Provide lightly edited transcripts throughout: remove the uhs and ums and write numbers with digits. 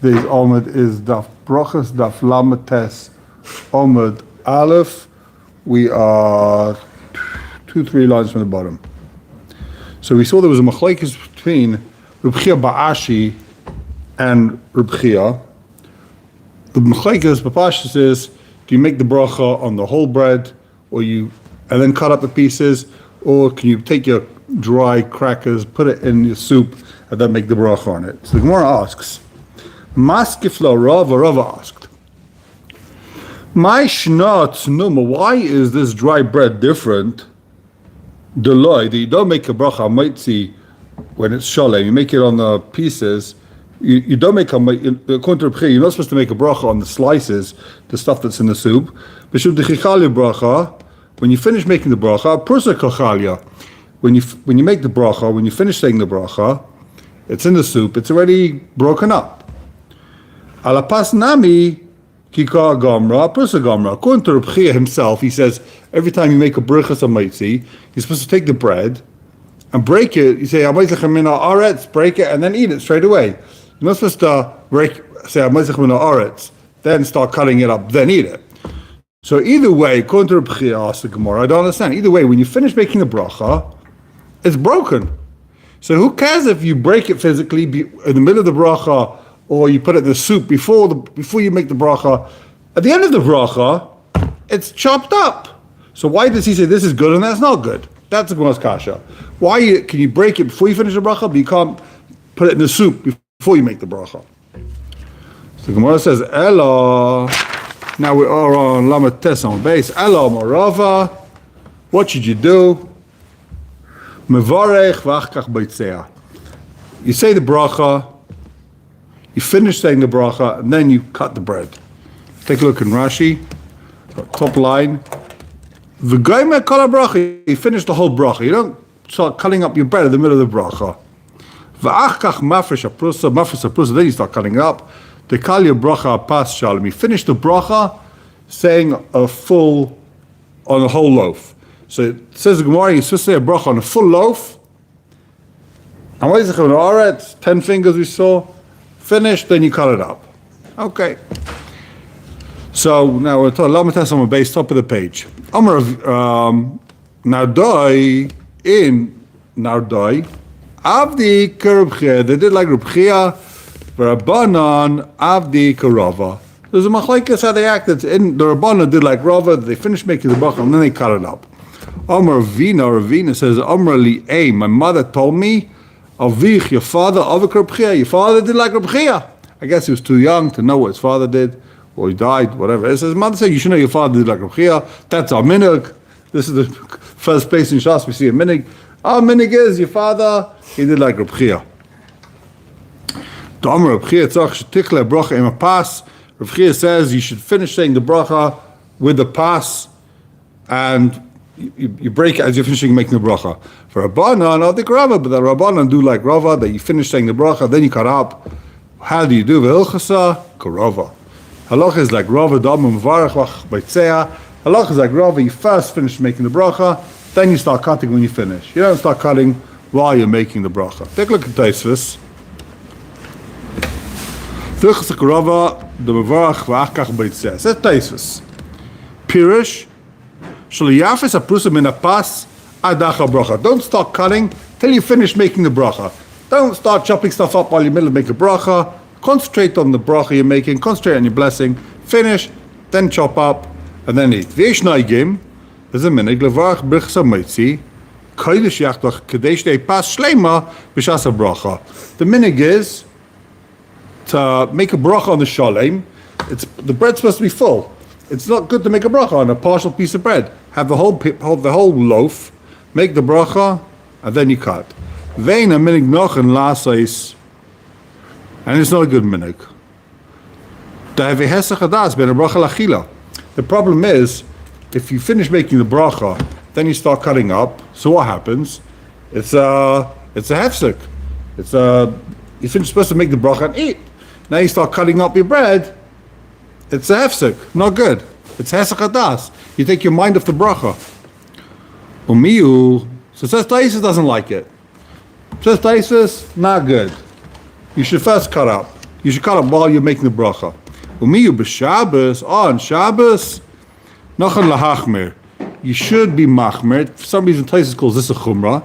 Today's Amud is Daf Brachas, Daf Lamates, Amud Aleph. We are 2-3 lines from the bottom. So we saw there was a machlekes between Reb Chaim Ba'ashi and Reb Chaim. The machlekes Ba'ashi says, do you make the bracha on the whole bread, and then cut up the pieces, or can you take your dry crackers, put it in your soup, and then make the bracha on it? So the gemorah asks, Maskifla Rava asked, My shnat numa, why is this dry bread different? That you don't make a bracha maitzi when it's shalem, you make it on the pieces. You don't make according to Reb Chaim, you're not supposed to make a bracha on the slices, the stuff that's in the soup. B'shum dechichalia bracha, when you finish making the bracha, prusa kachalia. When you make the bracha, when you finish saying the bracha, it's in the soup, it's already broken up. Alapas nami kika gemorah, prusa gemorah. According to Reb Chaim himself, he says every time you make a brachas amaitzi, you're supposed to take the bread and break it. You say amaitzi mina aretz, break it, and then eat it straight away. You're not supposed to say amaitzi mina aretz, then start cutting it up, then eat it. So either way, according to Reb Chaim, asked the gemorah, I don't understand. Either way, when you finish making the bracha, it's broken. So who cares if you break it physically in the middle of the bracha, or you put it in the soup before you make the bracha? At the end of the bracha, it's chopped up. So why does he say this is good and that's not good? That's the gemorah's kasha. Why can you break it before you finish the bracha, but you can't put it in the soup before you make the bracha? So the gemorah says, Ella. Now we are on Lamed Tes on base. Ella Morava. What should you do? Mevarech v'achkach b'itzeah. You say the bracha, you finish saying the bracha, and then you cut the bread. Take a look in Rashi, top line. V'goyme kol bracha. You finish the whole bracha. You don't start cutting up your bread in the middle of the bracha. V'achkach mafresh aprusa. Then you start cutting up. Dekal your bracha pas shalom. You finish the bracha saying on a whole loaf. So it says the gemorah, you're supposed to say a bracha on a full loaf. And what is it? 10 fingers we saw. Finished, then you cut it up. Okay. So now we're talking Lamed Tes on the base, top of the page. Amar Nardoi in Nardoi. Avdi Reb Chaim. They did like Reb Chaim. V'Rabbanan Avdi Rava. There's a machlekes how they acted. In the Rabbanan did like Rava. They finished making the bracha and then they cut it up. Amar Ravina says, Amar li, my mother told me, Avich, your father, Avik Reb Chaim. Your father did like Reb Chaim. I guess he was too young to know what his father did, or he died, whatever. It says, his mother said, you should know your father did like Reb Chaim. That's our minhag. This is the first place in Shas we see a minhag. Our minhag is, your father, he did like Reb Chaim. Amar Reb Chaim tzach shetichle bracha im pas. Reb Chaim says you should finish saying the bracha with the pas, and you break it as you're finishing making the bracha. For Rabbanan, not the Rava, but the Rabbanan do like Rava, that you finish saying the bracha, then you cut up. How do you do? V'ilchasa karava. Halacha is like Rava, dam u'mvarach b'itzeah. Halacha is like Rava, you first finish making the bracha, then you start cutting when you finish. You don't start cutting while you're making the bracha. Take a look at Tosfos. V'ilchasa karava, dam u'mvarach v'achkach b'itzeah. Says Tosfos. Pirish, don't start cutting till you finish making the bracha. Don't start chopping stuff up while you're in the middle of making a bracha. Concentrate on the bracha you're making, concentrate on your blessing, finish, then chop up, and then eat. There's a minhag, levarach brichas hamaitzi, kodesh yachtach kadesh pas shlema b'shas bracha. The minhag is to make a bracha on the shalem. The bread's supposed to be full. It's not good to make a bracha on a partial piece of bread. Have the whole loaf, make the bracha, and then you cut. Vein a minhag nochen lasais, and it's not a good minhag. The problem is, if you finish making the bracha, then you start cutting up. So what happens? It's a hefsek. You're supposed to make the bracha and eat. Now you start cutting up your bread. It's a hefsek, not good. It's hesach hadas. You take your mind off the bracha. Umiyu, so says Taisus doesn't like it. Says Taisus, not good. You should first cut up. you should cut it while you're making the bracha. Umiyu b'Shabbos, on Shabbos, nachan lahachmir. You should be machmir. For some reason, Taisus calls this a chumrah.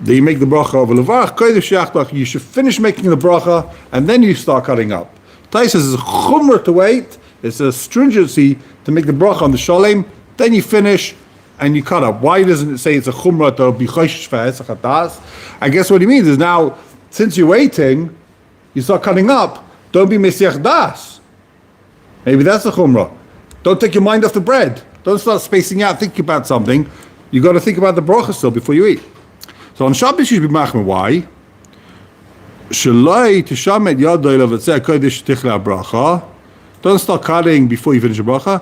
Then you make the bracha over levarach kodesh yachdach. You should finish making the bracha and then you start cutting up. Taisus is a chumrah to wait. It's a stringency to make the bracha on the shalem. Then you finish and you cut up. Why doesn't it say it's a chumrah to be chosh shvez chatas? I guess what he means is now, since you're waiting, you start cutting up. Don't be mesiach das. Maybe that's the chumrah. Don't take your mind off the bread. Don't start spacing out, thinking about something. You got to think about the bracha still before you eat. So on Shabbos you should be machmir. Why? Shalai tishamet yadoi levatzeh kodesh tichla bracha. Don't start cutting before you finish the bracha.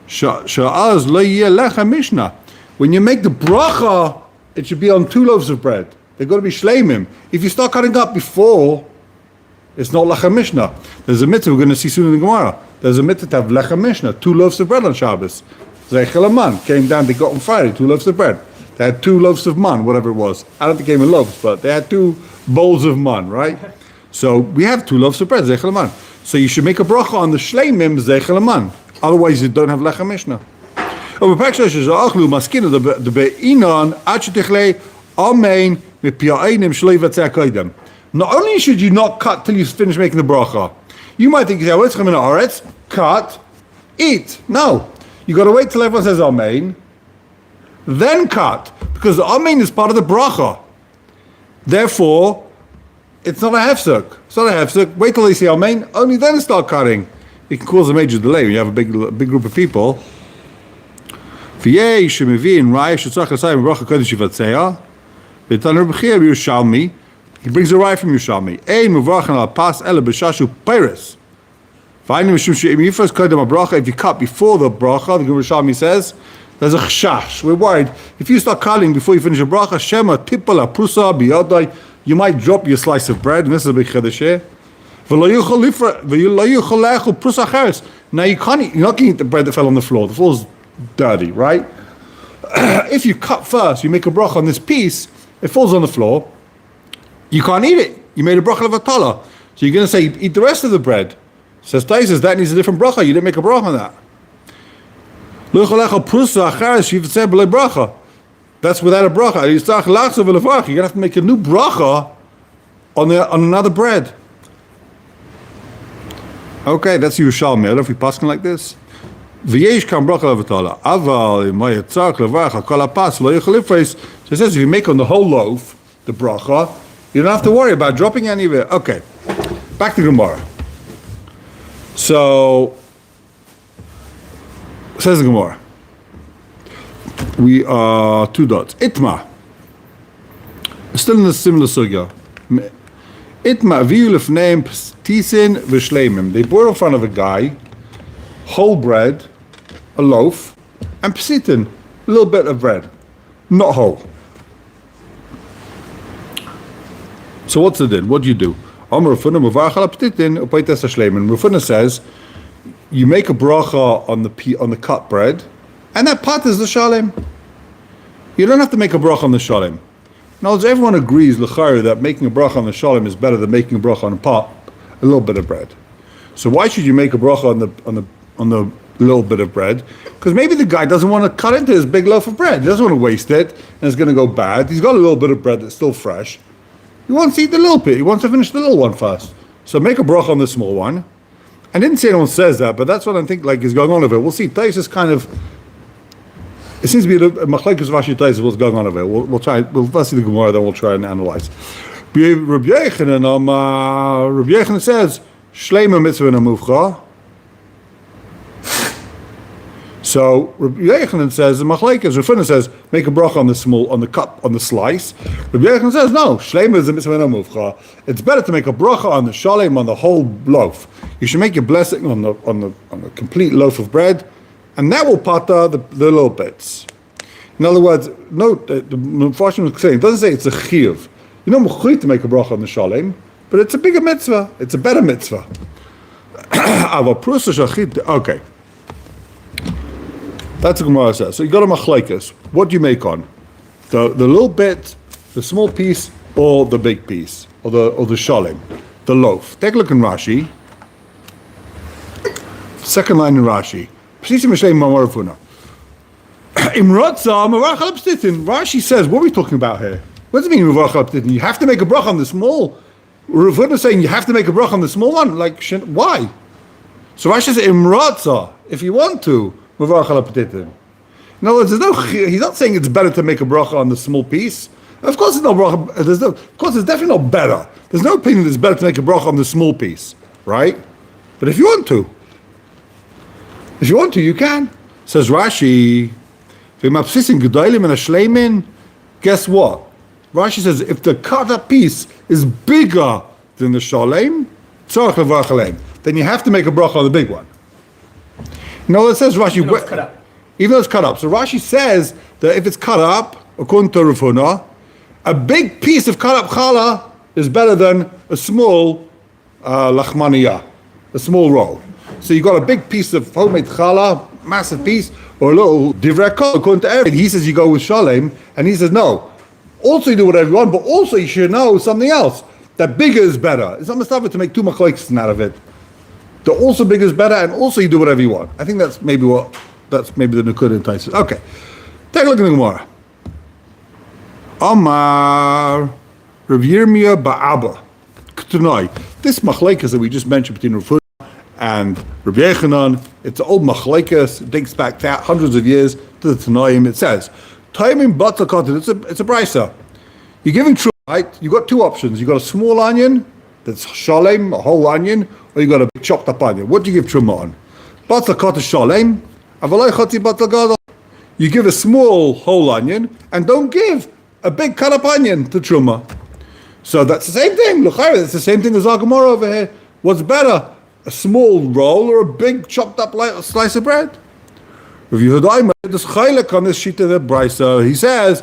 Sha'az lo yeh lecha mishnah. When you make the bracha, it should be on 2 loaves of bread. They've got to be shleimim. If you start cutting up before, it's not lecha mishnah. There's a mitzvah we're going to see soon in the Gemara. There's a mitzvah to have lecha mishnah, 2 loaves of bread on Shabbos. Zeichel man came down, they got on Friday, 2 loaves of bread. They had 2 loaves of man, whatever it was. I don't think it came in loaves, but they had 2 bowls of man, right? So we have 2 loaves of bread, zeichel man. So you should make a bracha on the shleimim, zeichel man. Otherwise you don't have lecha mishnah. Not only should you not cut till you finish making the bracha, you might think, cut, eat. No, you got to wait till everyone says amen, then cut, because the amen is part of the bracha. Therefore, it's not a hefsek. It's not a hefsek. Wait till they say amen, only then start cutting. It can cause a major delay when you have a big group of people. He brings a raya from Yushalmi. If you cut before the bracha, the Yushalmi says, there's a chash. We're worried. If you start cutting before you finish a bracha, shema tipala prusa biyadai, you might drop your slice of bread, and this is a big chiddush here. Now you can't eat, you're not going to eat the bread that fell on the floor. The floor's dirty, right? If you cut first, you make a bracha on this piece, it falls on the floor, you can't eat it. You made a bracha levatala. So you're going to say, eat the rest of the bread. Says Taisus, that needs a different bracha. You didn't make a bracha on that. That's without a bracha. You're going to have to make a new bracha on another bread. Okay, that's Yerushalmi. I don't know if we pass like this. So it says if you make on the whole loaf, the bracha, you don't have to worry about dropping any of it. Okay, back to Gemorah. So, says the Gemorah. We are 2 dots. Itma. Still in the similar sugya. Itma viulef name tisin v'shleimim. They brought in front of a guy, whole bread, a loaf, and psitin, a little bit of bread, not whole. So what's the din? What do you do? Rafuna says, you make a bracha on the cut bread, and that pot is the shalem. You don't have to make a bracha on the shalem. Now, everyone agrees, l'chayr, that making a bracha on the shalem is better than making a bracha on a pot, a little bit of bread. So why should you make a bracha on the little bit of bread? Because maybe the guy doesn't want to cut into his big loaf of bread. He doesn't want to waste it, and it's going to go bad. He's got a little bit of bread that's still fresh. He wants to eat the little bit. He wants to finish the little one first. So make a bracha on the small one. I didn't say anyone says that, but that's what I think is going on with it. We'll see. Tais is kind of. It seems to be a machlekes Rashi Tais is what's going on with it. We'll try. We'll first see the Gemara, then we'll try and analyze. Reb Chaim says shleima mitzvah namuvcha. So Reb Chaim says the machlekes. Rafuna says make a bracha on the cup, on the slice. Reb Chaim says no, shleima is a mitzvah namuvcha. It's better to make a bracha on the shalem, on the whole loaf. You should make your blessing on the complete loaf of bread, and that will pata the little bits. In other words, note the Mepharshim was saying, it doesn't say it's a chiyuv. You know, mechuy to make a bracha on the shalem, but it's a bigger mitzvah. It's a better mitzvah. Okay. That's what Gemara says. So you got a machlekes. What do you make on? The little bit, the small piece, or the big piece, or the shalem? the loaf. Take a look in Rashi. Second line in Rashi. Rashi says, what are we talking about here? What does it mean, you have to make a bracha on the small? Rav Huna is saying you have to make a bracha on the small one? Like, why? So Rashi says, Imratza, if you want to, mevarach al haptitin. In other words, he's not saying it's better to make a bracha on the small piece. Of course it's not bracha, of course it's definitely not better. There's no opinion that it's better to make a bracha on the small piece, right? But if you want to, you can. Says Rashi, guess what? Rashi says, if the cut up piece is bigger than the shalem, then you have to make a bracha on the big one. No, it says Rashi, even though it's cut up. So Rashi says that if it's cut up, according to Rav Huna, a big piece of cut up challah is better than a small lachmaniyah, a small roll. So you got a big piece of homemade challah, massive piece, or a little divrei kol, according to Aaron. He says you go with shalem, and he says no. Also you do whatever you want, but also you should know something else. That bigger is better. It's not mustava to make two machlokes out of it. The also bigger is better, and also you do whatever you want. I think that's maybe the Nukud entices. Okay. Take a look at the gemorah. Amar Rav Yirmiyah Ba'aba K'tanai. This machlokes that we just mentioned between Rav Huna and Rabbi Yechanan, it's an old machlokes. It dates back hundreds of years to the Tanaim. It says, Taimim batal katan. It's a brisa. You're giving truma, right? You got two options. You got a small onion that's shalem, a whole onion, or you got a chopped up onion. What do you give truma on? Batal katan shalem, avalai chati batal gadol. You give a small whole onion and don't give a big cut up onion to truma. So that's the same thing. Look, it's the same thing as our gemorah over here. What's better, a small roll or a big chopped up slice of bread? Rav Yehuda this chaylik on this sheet of the brisa. He says,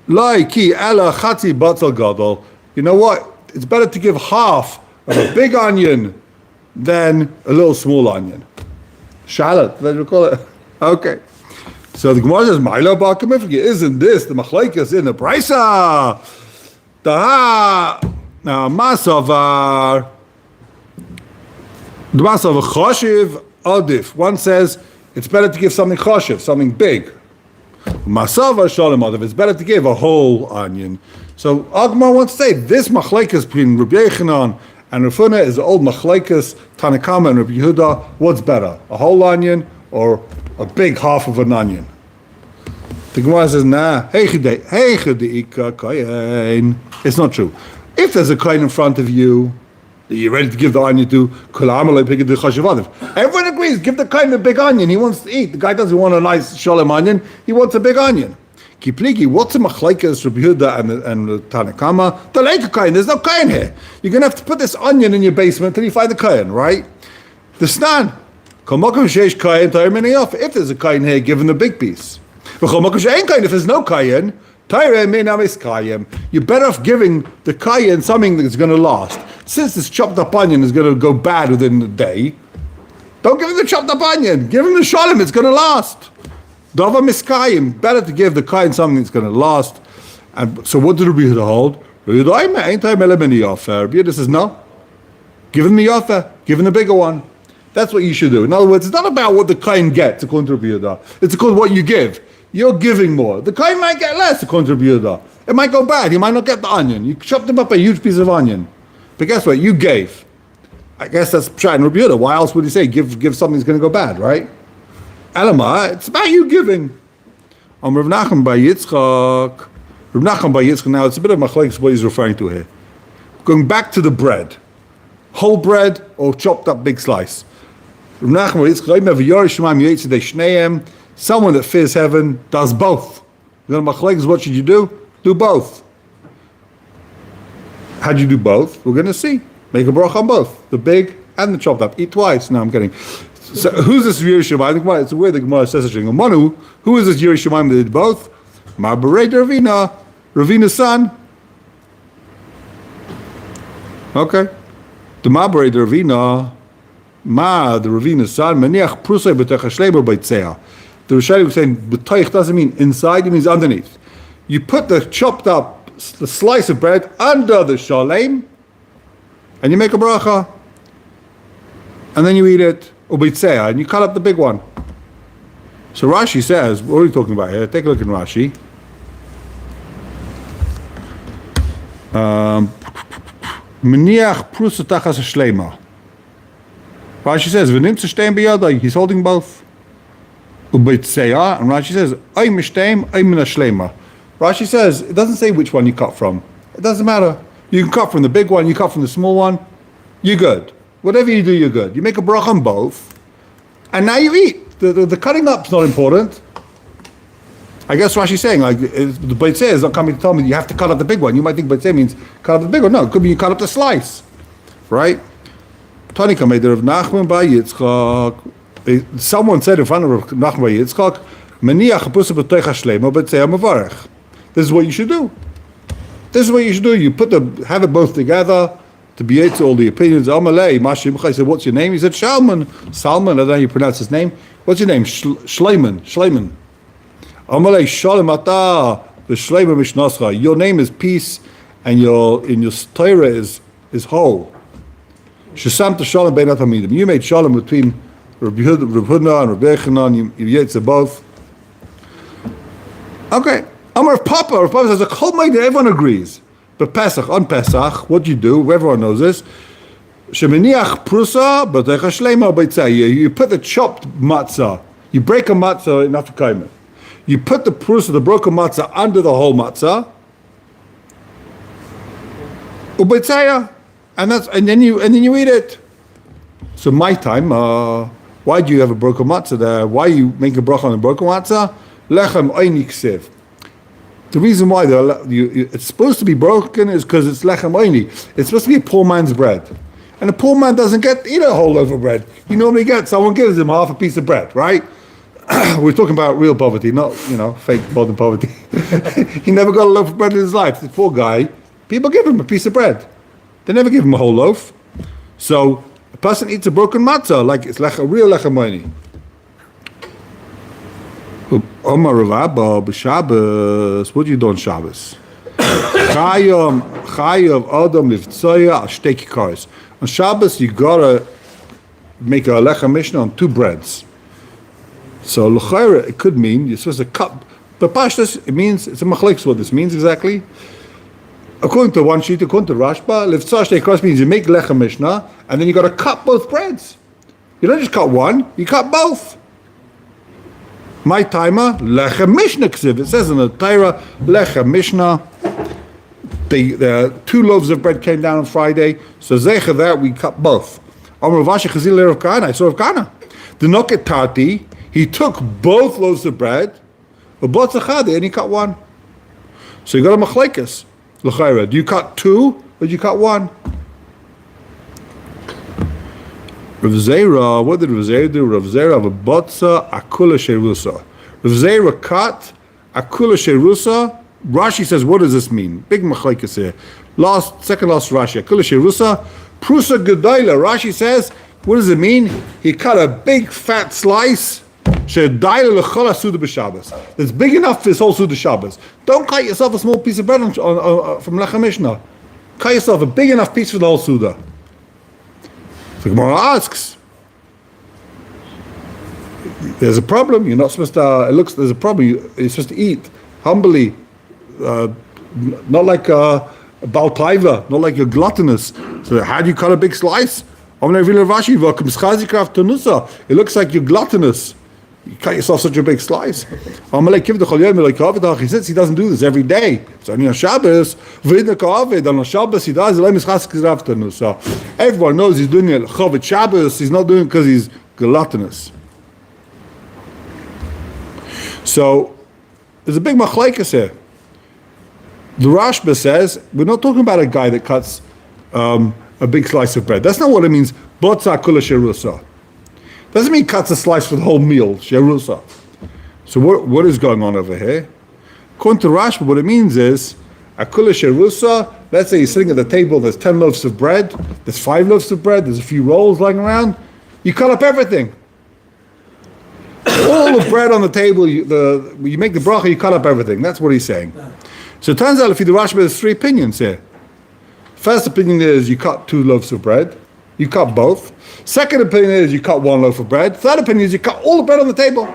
"Lai ki ela chati batal gadol." You know what? It's better to give half of a big onion than a little small onion. Shallot, what do you call it? Okay. So the Gemara says, "Ma'ila ba'kamifki." Isn't this the machlokes in the brisa? Now masavar. The masavar choshev adif. One says it's better to give something choshev, something big. Masavar shalom adif. It's better to give a whole onion. So Agmar wants to say this machlokes between Rabbi Yechanan and Rav Huna is the old machlokes Tanakama and Rabbi Yehuda. What's better, a whole onion or a big half of an onion? The Gemara says, nah, it's not true. If there's a kain in front of you that you're ready to give the onion to, everyone agrees, give the kain a big onion. He wants to eat. The guy doesn't want a nice shalom onion. He wants a big onion. Kipligi, what's a machlokes Rabbi Yehuda and Tanakama? The lake kain, there's no kain here. You're going to have to put this onion in your basement until you find the kain, right? The snan. If there's a kain here, give him the big piece. If there's no kayin, you're better off giving the kayin something that's going to last. Since this chopped up onion is going to go bad within the day, don't give him the chopped up onion. Give him the shalom, it's going to last. Dava miskayim, better to give the kayin something that's going to last. And so what did Rabbi Yehuda hold? Rabbi Yehuda says, no. Give him the offer, give him the bigger one. That's what you should do. In other words, it's not about what the kain gets, according to Rabbi Yehuda. It's according to what you give. You're giving more. The kain might get less, according to Rabbi Yehuda. It might go bad. He might not get the onion. You chopped him up a huge piece of onion. But guess what? You gave. I guess that's pshat in Rabbi Yehuda. Why else would he say give something that's going to go bad, right? Elama, it's about you giving. Rav Nachman by Yitzchak. Rav Nachman by Yitzchak. Now, it's a bit of machlokes what he's referring to here. Going back to the bread. Whole bread or chopped up big slice. Someone that fears heaven does both. What should you do? Do both. How do you do both? We're going to see. Make a bracha on both, the big and the chopped up. Eat twice. No, I'm kidding. So who's this Yerushalayim? It's weird the Gemara says such a thing. Manu, who is this Yerushalayim that did both? Ma'barei Ravina, Ravina's son. Okay. The Ma'barei Ravina. The Ravina's son, Maniach Prusay B'tech HaShleimer B'tzeah. The Rishonim was saying, B'tech doesn't mean inside, it means underneath. You put the chopped up, the slice of bread under the shalem, and you make a bracha, and then you eat it, ubeitzea, and you cut up the big one. So Rashi says, what are we talking about here? Take a look in Rashi. Meniach prusa tachas shlema. Rashi says, v'nim tzestein biyadai. He's holding both. Ubeitzea, and Rashi says, ay mishteim, ay mina shlema. Rashi says, it doesn't say which one you cut from. It doesn't matter. You can cut from the big one, you cut from the small one. You're good. Whatever you do, you're good. You make a bracha on both, and now you eat. The cutting up's not important. I guess Rashi's saying, like, the beitzeh is not coming to tell me you have to cut up the big one. You might think beitzeh means cut up the big one. No, it could be you cut up the slice, right? Tonika made Reb Nachman by Yitzchak. Someone said in front of Reb Nachman by Yitzchak, "Meniach pusa b'toicha shlema beitzeh mavarech." This is what you should do. This is what you should do. You have it both together to be able to all the opinions. Amalei, Mashimcha said, "What's your name?" He said, "Shalman." Salman. I don't know how you pronounce his name. What's your name? Shleiman. Shleiman. Amalei Shalom Ata v'Shleiman Mishnascha. Your name is peace, and your Torah is whole. Shesamta Shalom Beinat Hamidim. You made Shalom between Reb Hudna and Reb Yechanan. You yetze both. Okay. Amar Papa says a kol ma'id. Everyone agrees. But Pesach, on Pesach, what you do, everyone knows this. Sheminiach prusa b'techa shleima beitzah. You put the chopped matzah. You break a matzah in Afrikaim. You put the prusa, the broken matzah, under the whole matzah. Ubeitzah, and then you eat it. So my time, why do you have a broken matzah there? Why are you making a bracha on a broken matzah? Lechem oini ksiv. The reason why it's supposed to be broken is because it's lechem oini. It's supposed to be a poor man's bread. And a poor man doesn't eat a whole loaf of bread. He normally someone gives him half a piece of bread, right? We're talking about real poverty, not, fake modern poverty. He never got a loaf of bread in his life. This poor guy, people give him a piece of bread. They never give him a whole loaf. So a person eats a broken matzah, like it's real lechem oini. Omar Rabba b'Shabbos. What do you do on Shabbos? Chayav Adam Livtzoya al shtei kikaros. On Shabbos you gotta make a lechem mishnah on 2 breads. So l'chayra it could mean you're supposed to cut. But pashtas it means it's a machlekes what this means exactly. According to one sheet, according to Rashba, Livtzoya shtei kikaros means you make lechem mishnah and then you gotta cut both breads. You don't just cut one, you cut both. My timer, lechem mishnah ksiv. It says in the Torah, lechem mishnah. The 2 loaves of bread came down on Friday, so zecher that we cut both. Amar Vashi chazil Reb Chaim. I saw Reb Chaim. The noket tati. He took both loaves of bread, and he cut one. So you got a machlekes. L'chayra. Do you cut 2 or do you cut 1? Rav Zera, what did Rav Zera do? Rav Zera of a botza akula sherusa. Rav Zera cut akula sherusa. Rashi says, what does this mean? Big machlekes here. Second last Rashi. Akula sherusa. Prusa gedola. Rashi says, what does it mean? He cut a big fat slice. Shedaila lechol suda b'Shabbos. It's big enough for this whole suda Shabbos. Don't cut yourself a small piece of bread from lechem mishnah. Cut yourself a big enough piece for the whole suda. The gemorah asks, there's a problem. You're not supposed to. There's a problem. You're supposed to eat humbly, not like a Baal Taiva, not like you're gluttonous. So how do you cut a big slice? It looks like you're gluttonous. You cut yourself such a big slice. Since he doesn't do this every day, it's only on Shabbos. On Shabbos he does. So everyone knows he's doing it Chavit Shabbos. He's not doing it because he's gluttonous. So there's a big machlekes here. The Rashba says we're not talking about a guy that cuts a big slice of bread. That's not what it means. Botza kula sherusa. Doesn't mean cuts a slice for the whole meal, sherusa. So what is going on over here? According to Rashba, what it means is akula sherusa. Let's say you're sitting at the table. There's 10 loaves of bread. There's 5 loaves of bread. There's a few rolls lying around. You cut up everything. All the bread on the table. You make the bracha. You cut up everything. That's what he's saying. So it turns out, if you do Rashba, there's 3 opinions here. First opinion is you cut 2 loaves of bread. You cut both. Second opinion is you cut 1 loaf of bread. Third opinion is you cut all the bread on the table.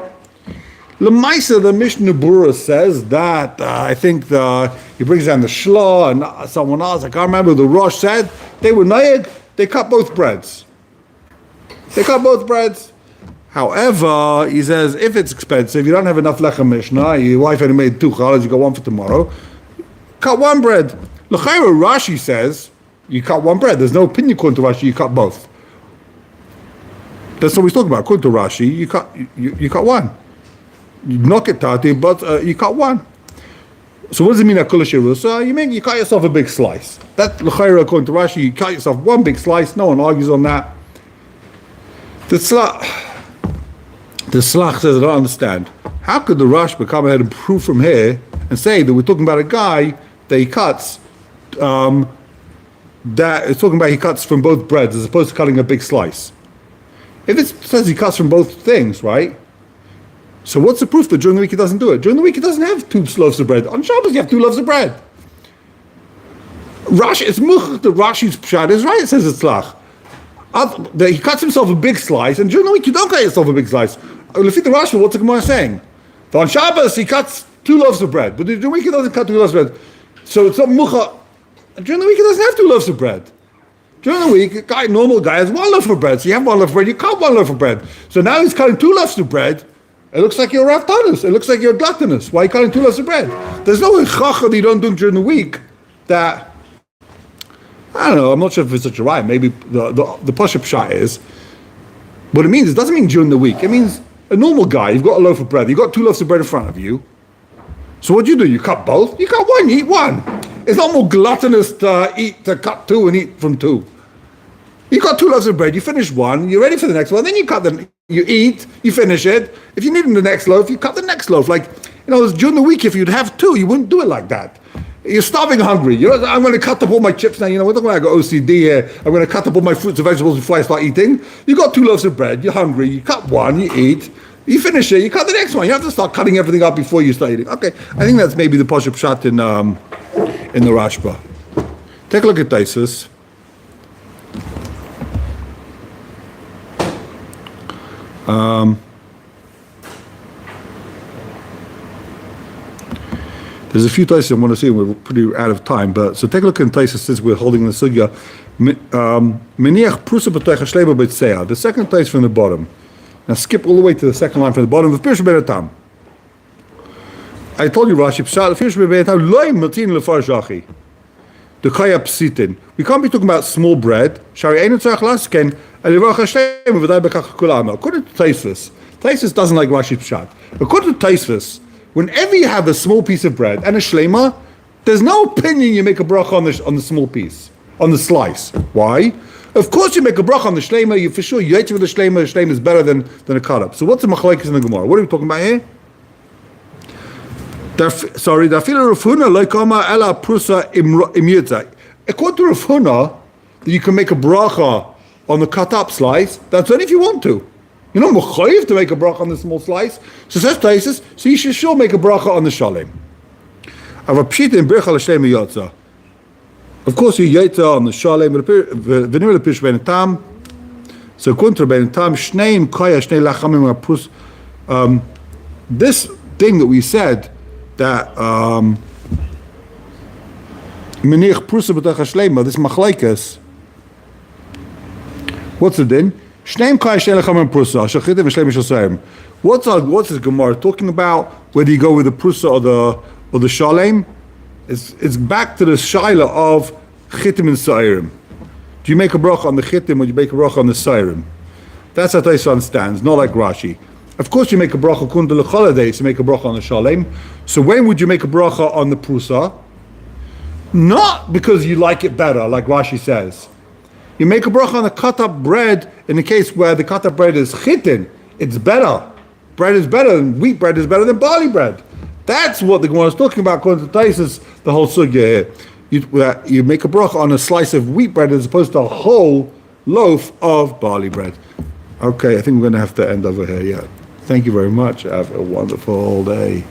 Lemaisa, the Mishnah Berurah says that, I think he brings down the Shla and someone else, I can't remember, the Rosh said, they were knowlege, they cut both breads. They cut both breads. However, he says, if it's expensive, you don't have enough lechem mishnah, your wife had made 2 challahs, you got 1 for tomorrow, cut 1 bread. L'chayra, Rashi says, you cut 1 bread. There's no opinion according to Rashi, you cut both. That's what he's talking about. According to Rashi, you cut 1. You knock it tati, but you cut 1. So what does it mean, akula shirusa? You cut yourself a big slice. That l'chayra, according to Rashi, you cut yourself 1 big slice. No one argues on that. The Slach says, I don't understand. How could the Rosh come ahead and prove from here and say that we're talking about a guy that he cuts, that it's talking about he cuts from both breads as opposed to cutting a big slice? If it says he cuts from both things, right? So what's the proof that during the week he doesn't do it? During the week he doesn't have 2 loaves of bread. On Shabbos you have 2 loaves of bread. Rashi, it's much the Rashi's pshat is right. It says it's Slach. He cuts himself a big slice, and during the week you don't cut yourself a big slice. Lefit the Rashi, what's the gemorah saying? So on Shabbos he cuts 2 loaves of bread, but during the week he doesn't cut 2 loaves of bread. So it's not mucha. During the week he doesn't have 2 loaves of bread. During the week, a normal guy has 1 loaf of bread. So you have 1 loaf of bread, you cut 1 loaf of bread. So now he's cutting 2 loaves of bread. It looks like you're raftanus. It looks like you're gluttonous. Why are you cutting 2 loaves of bread? There's no chacha that you don't do during the week that, I don't know, I'm not sure if it's such a right. Maybe the push-up shot is. What it means, it doesn't mean during the week. It means a normal guy, you've got a loaf of bread, you've got 2 loaves of bread in front of you. So what do? You cut both? You cut 1, you eat 1. It's not more gluttonous to cut 2 and eat from 2. You got 2 loaves of bread, you finish 1, you're ready for the next one, then you cut them, you eat, you finish it. If you need the next loaf, you cut the next loaf. Like, during the week, if you'd have 2, you wouldn't do it like that. You're starving hungry. I'm going to cut up all my chips now. We're talking about I got OCD here. I'm going to cut up all my fruits and vegetables before I start eating. You got 2 loaves of bread, you're hungry, you cut 1, you eat, you finish it, you cut the next one. You have to start cutting everything up before you start eating. Okay, I think that's maybe the Pashup shot in the Rashba. Take a look at Taisus. There's a few Taisus I want to see, and we're pretty out of time, but so take a look at Taisus since we're holding the sugya. Meniach prusa b'toich hashleima b'tseah. The second Taisus from the bottom. Now skip all the way to the second line from the bottom. V'pirush b'benatam. I told you Rashi pshat. V'pirush b'benatam loy matin lefar shachi. The kaya psitin. We can't be talking about small bread. Shari ein tzarich lasken alivarach hashleima v'day bekach kulama. According to Taisus doesn't like Rashi pshat. According to Taisus, whenever you have a small piece of bread and a shleima, there's no opinion you make a bracha on the small piece, on the slice. Why? Of course you make a bracha on the shleima, you for sure, you hate with the shleima is better than a cut-up. So what's the machlekes in the gemorah? What are we talking about here? According to Rav Huna, that you can make a bracha on the cut-up slice, that's only if you want to. You're not mechayiv to make a bracha on the small slice. So says Taisus, so you should sure make a bracha on the shalem. Of course, you yeta on the shalem. So kontra ben tam shneim kaya shnei lachamim aprus. This thing that we said that menich prusa b'tach hashleima, this machlekes. What's the din? What's this gemorah talking about? Whether you go with the prusa or the shalem? It's back to the shaila of chitim and sairim. Do you make a bracha on the chitim or do you make a bracha on the sairim? That's how Taisus understands, not like Rashi. Of course you make a bracha kun de l'choladeis, you make a bracha on the shalem. So when would you make a bracha on the prusa? Not because you like it better, like Rashi says. You make a bracha on the cut-up bread in the case where the cut-up bread is chitin. It's better. Bread is better than wheat bread is better than barley bread. That's what the gemorah is talking about according to Taisus, the whole sugya here. You make a bracha on a slice of wheat bread as opposed to a whole loaf of barley bread. Okay, I think we're going to have to end over here. Yeah. Thank you very much. Have a wonderful day.